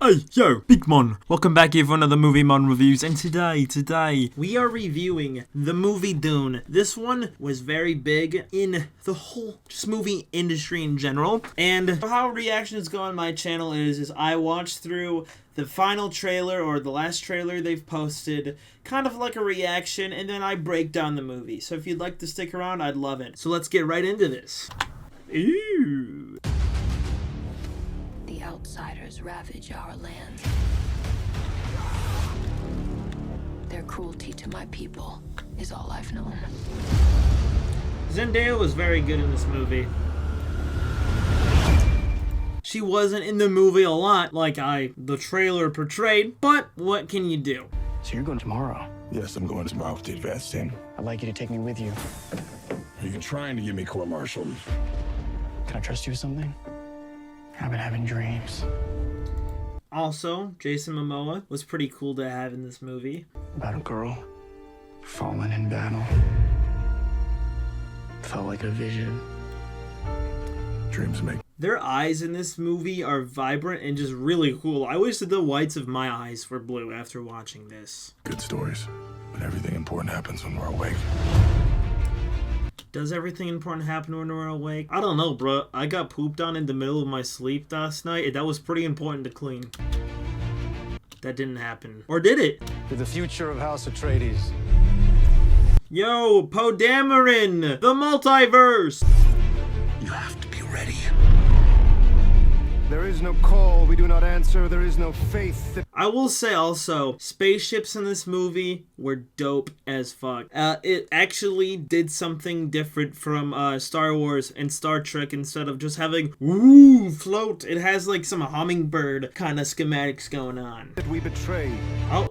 Hey, yo, Big Mon. Welcome back here for another Movie Mon Reviews, and today, we are reviewing the movie Dune. This one was very big in the whole just movie industry in general, and how reactions go on my channel is I watched through the final trailer, or the last trailer they've posted, kind of like a reaction, and then I break down the movie. So if you'd like to stick around, I'd love it. So let's get right into this. Ooh. The outsiders ravage our land. Their cruelty to my people is all I've known. Zendaya was very good in this movie. She wasn't in the movie a lot like the trailer portrayed, but what can you do? So you're going tomorrow? Yes, I'm going tomorrow with the advance team. I'd like you to take me with you. Are you trying to get me court-martialed? Can I trust you with something? I've been having dreams. Also, Jason Momoa was pretty cool to have in this movie. About a girl fallen in battle. Felt like a vision. Dreams make. Their eyes in this movie are vibrant and just really cool. I wish that the whites of my eyes were blue after watching this. Good stories, but everything important happens when we're awake. Does everything important happen when we're awake? I don't know, bro. I got pooped on in the middle of my sleep last night, and that was pretty important to clean. That didn't happen. Or did it? To the future of House Atreides. Yo, Poe Dameron! The multiverse! You have to be ready. There is no call we do not answer. There is no faith that... I will say also, spaceships in this movie were dope as fuck. It actually did something different from Star Wars and Star Trek. Instead of just having, woo, float, it has like some hummingbird kind of schematics going on. that we betray. Oh.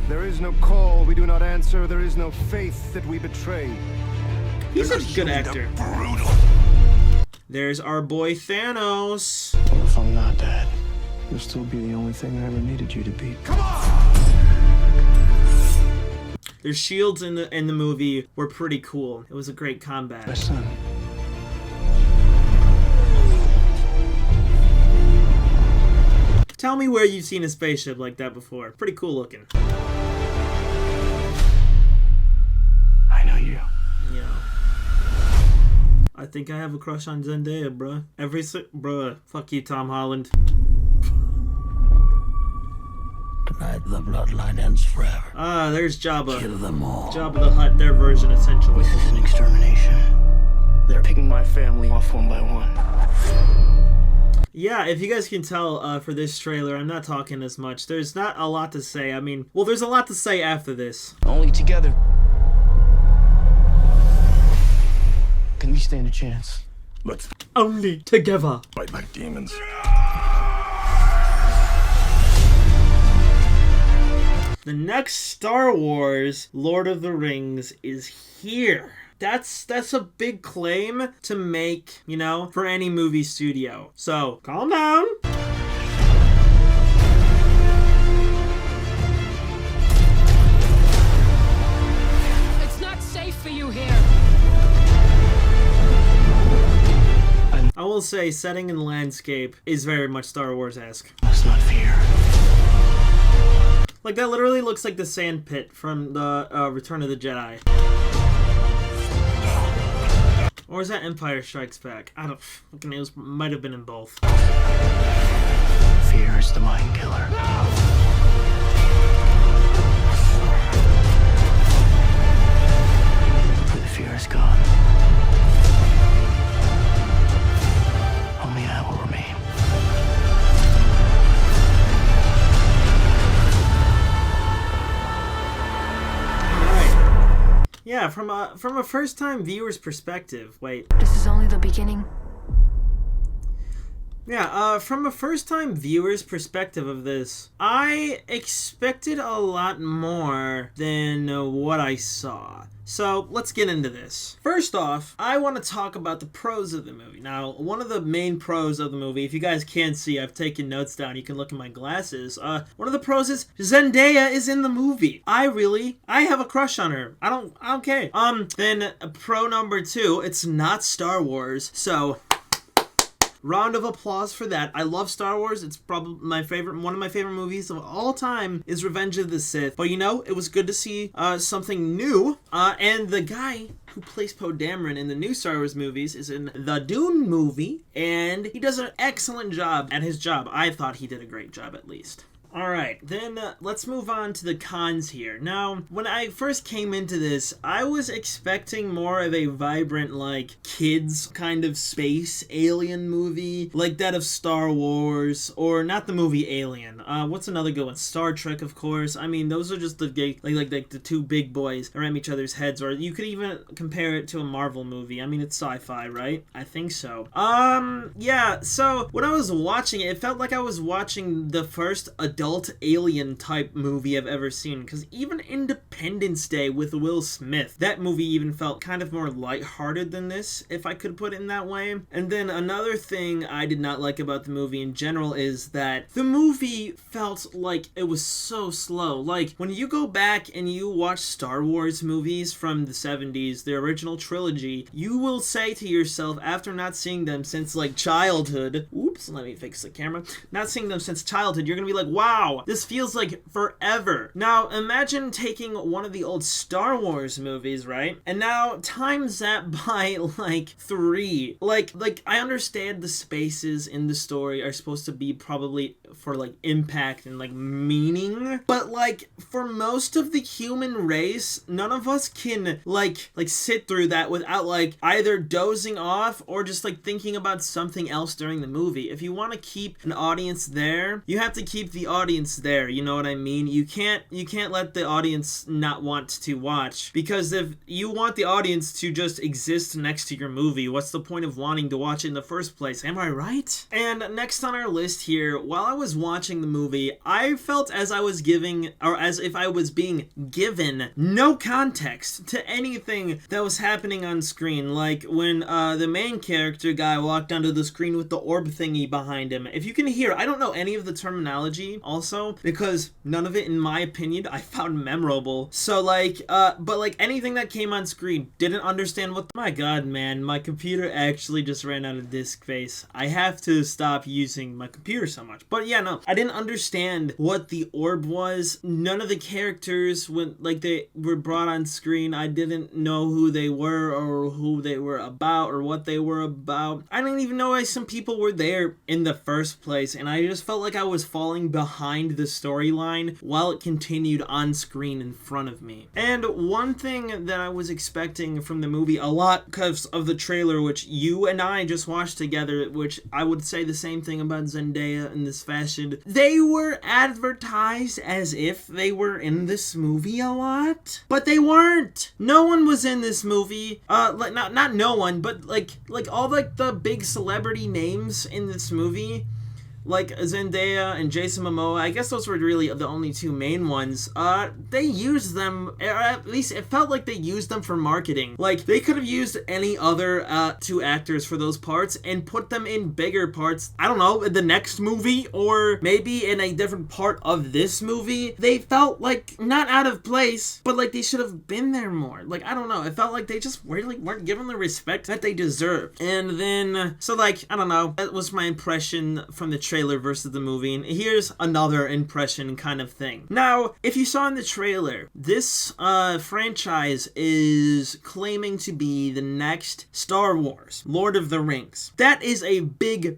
There is no call we do not answer. There is no faith that we betray. He's a good actor. Brutal. There's our boy Thanos. What if I'm not dead? You'll still be the only thing I ever needed you to be. Come on! Their shields in the movie were pretty cool. It was a great combat. My son. Tell me where you've seen a spaceship like that before. Pretty cool looking. I know you. Yeah. I think I have a crush on Zendaya, bruh. Bruh, fuck you, Tom Holland. Tonight the bloodline ends forever. Ah, there's Jabba. Kill them all. Jabba the Hutt, their version, essentially. This is an extermination. They're picking my family off one by one. Yeah, if you guys can tell for this trailer, I'm not talking as much. There's not a lot to say. I mean, well, there's a lot to say after this. Only together can we stand a chance. Let's Only together. fight like demons. The next Star Wars, Lord of the Rings, is here. That's a big claim to make, you know, for any movie studio. So, calm down. It's not safe for you here. I will say setting and landscape is very much Star Wars-esque. Let's not fear. Like, that literally looks like the sand pit from the Return of the Jedi. Or is that Empire Strikes Back? I don't fucking know. It might have been in both. Fear is the mind killer. For the fear is gone. Only I will remain. Alright. Yeah, from a first-time viewer's perspective. Wait. This is only the beginning. Yeah, from a first-time viewer's perspective of this, I expected a lot more than what I saw. So, let's get into this. First off, I want to talk about the pros of the movie. Now, one of the main pros of the movie, if you guys can't see, I've taken notes down, you can look at my glasses. One of the pros is Zendaya is in the movie. I have a crush on her. I don't care. Then pro number 2, it's not Star Wars, so round of applause for that. I love Star Wars. It's probably one of my favorite movies of all time is Revenge of the Sith. But it was good to see something new. And the guy who plays Poe Dameron in the new Star Wars movies is in the Dune movie, and he does an excellent job at his job. I thought he did a great job, at least. Alright, then let's move on to the cons here. Now, when I first came into this, I was expecting more of a vibrant, like, kids kind of space alien movie, like that of Star Wars, or not the movie Alien. What's another good one? Star Trek, of course. I mean, those are just the like the two big boys around each other's heads, or you could even compare it to a Marvel movie. I mean, it's sci-fi, right? I think so. Yeah, so when I was watching it, it felt like I was watching the first adult alien type movie I've ever seen, because even Independence Day with Will Smith, that movie even felt kind of more lighthearted than this, if I could put it in that way. And then another thing I did not like about the movie in general is that the movie felt like it was so slow. Like, when you go back and you watch Star Wars movies from the 70s, the original trilogy, you will say to yourself, after not seeing them since like childhood, oops, let me fix the camera, not seeing them since childhood, you're gonna be like, wow, this feels like forever. Now, imagine taking one of the old Star Wars movies, right? And now times that by like 3. Like I understand the spaces in the story are supposed to be probably for like impact and like meaning, but like for most of the human race, none of us can like sit through that without like either dozing off or just like thinking about something else during the movie. If you want to keep an audience there, you have to keep the audience there, you know what I mean? You can't let the audience not want to watch, because if you want the audience to just exist next to your movie, what's the point of wanting to watch it in the first place? Am I right? And next on our list here, while I was watching the movie, I felt as if I was being given no context to anything that was happening on screen. Like when the main character guy walked onto the screen with the orb thingy behind him. If you can hear, I don't know any of the terminology also, because none of it, in my opinion, I found memorable. So but like anything that came on screen, didn't understand my god, man, my computer actually just ran out of disk space. I have to stop using my computer so much. But yeah, no, I didn't understand what the orb was. None of the characters, when like they were brought on screen, I didn't know who they were or who they were about or what they were about. I didn't even know why some people were there in the first place, and I just felt like I was falling behind the storyline while it continued on screen in front of me. And one thing that I was expecting from the movie a lot because of the trailer, which you and I just watched together, which I would say the same thing about Zendaya in this fashion, they were advertised as if they were in this movie a lot, but they weren't. No one was in this movie. Not no one, but like all like the big celebrity names in this movie, like Zendaya and Jason Momoa, I guess those were really the only two main ones. They used them, or at least it felt like they used them for marketing. Like, they could have used any other two actors for those parts and put them in bigger parts, I don't know, in the next movie, or maybe in a different part of this movie. They felt like not out of place, but like they should have been there more. Like, I don't know, it felt like they just really weren't given the respect that they deserved. And then, so like, I don't know, that was my impression from the trailer versus the movie, and here's another impression kind of thing. Now, if you saw in the trailer, this franchise is claiming to be the next Star Wars, Lord of the Rings. That is a big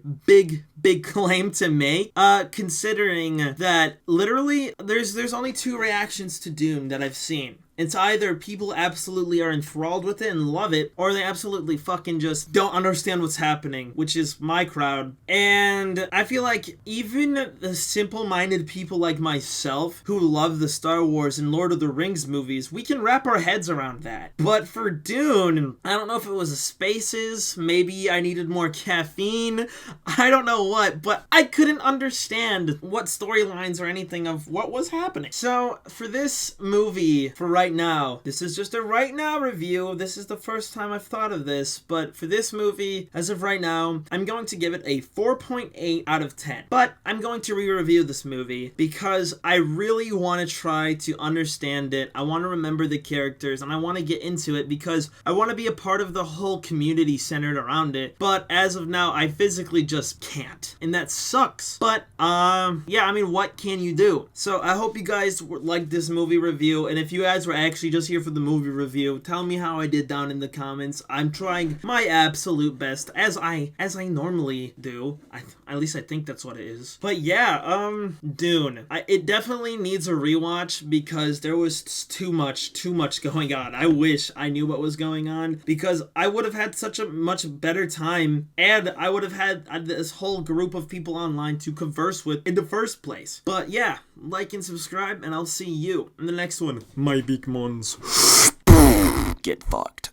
claim to make, considering that literally there's only 2 reactions to Dune that I've seen. It's either people absolutely are enthralled with it and love it, or they absolutely fucking just don't understand what's happening, which is my crowd. And I feel like even the simple-minded people like myself who love the Star Wars and Lord of the Rings movies, we can wrap our heads around that. But for Dune, I don't know if it was the spaces, maybe I needed more caffeine, I don't know what, but I couldn't understand what storylines or anything of what was happening. So for this movie, for right right now, this is just a right now review. This is the first time I've thought of this, but for this movie, as of right now, I'm going to give it a 4.8 out of 10. But I'm going to re-review this movie because I really want to try to understand it. I want to remember the characters and I want to get into it because I want to be a part of the whole community centered around it. But as of now, I physically just can't. And that sucks. But, yeah, I mean, what can you do? So I hope you guys liked this movie review. And if you guys were actually just here for the movie review, tell me how I did down in the comments. I'm trying my absolute best, as I normally do. At least I think that's what it is. But yeah, Dune. It definitely needs a rewatch because there was too much going on. I wish I knew what was going on because I would have had such a much better time and I would have had this whole group of people online to converse with in the first place. But yeah, like and subscribe and I'll see you in the next one. My big mons. Get fucked.